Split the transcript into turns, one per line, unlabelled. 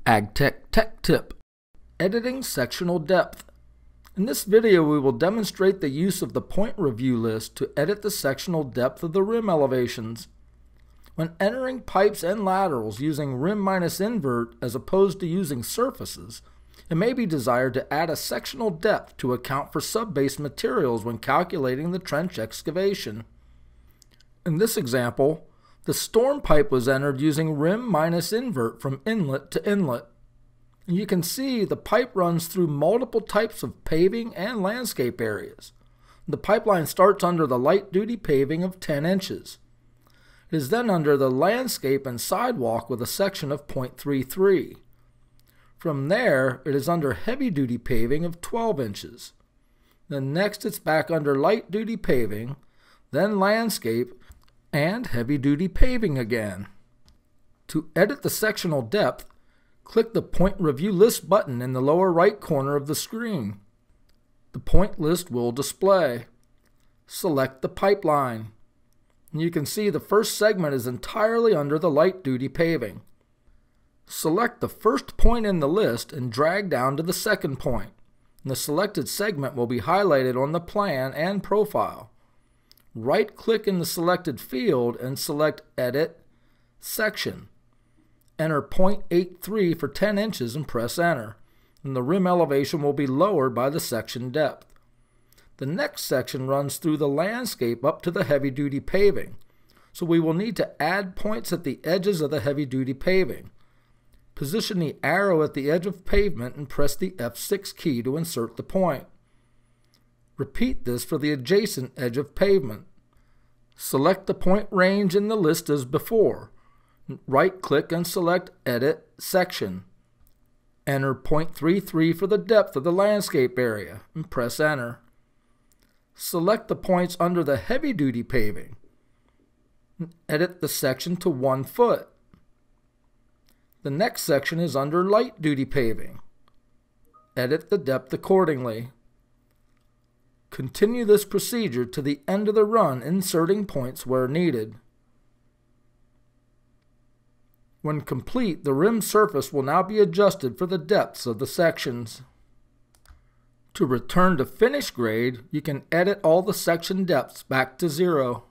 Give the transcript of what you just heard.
AgTech Tech Tip: Editing Sectional Depth. In this video we will demonstrate the use of the point review list to edit the sectional depth of the rim elevations. When entering pipes and laterals using rim-invert as opposed to using surfaces, it may be desired to add a sectional depth to account for subbase materials when calculating the trench excavation. In this example, the storm pipe was entered using rim-invert from inlet to inlet. You can see the pipe runs through multiple types of paving and landscape areas. The pipeline starts under the light-duty paving of 10 inches. It is then under the landscape and sidewalk with a section of 0.33. From there, it is under heavy-duty paving of 12 inches. Then next it's back under light-duty paving, then landscape, and heavy-duty paving again. To edit the sectional depth, click the Point Review List button in the lower right corner of the screen. The point list will display. Select the pipeline. And you can see the first segment is entirely under the light-duty paving. Select the first point in the list and drag down to the second point. And the selected segment will be highlighted on the plan and profile. Right-click in the selected field and select Edit, Section. Enter 0.83 for 10 inches and press Enter. And the rim elevation will be lowered by the section depth. The next section runs through the landscape up to the heavy-duty paving. So we will need to add points at the edges of the heavy-duty paving. Position the arrow at the edge of pavement and press the F6 key to insert the point. Repeat this for the adjacent edge of pavement. Select the point range in the list as before. Right-click and select Edit Section. Enter 0.33 for the depth of the landscape area and press Enter. Select the points under the heavy-duty paving. Edit the section to 1 foot. The next section is under light-duty paving. Edit the depth accordingly. Continue this procedure to the end of the run, inserting points where needed. When complete, the rim surface will now be adjusted for the depths of the sections. To return to finish grade, you can edit all the section depths back to 0.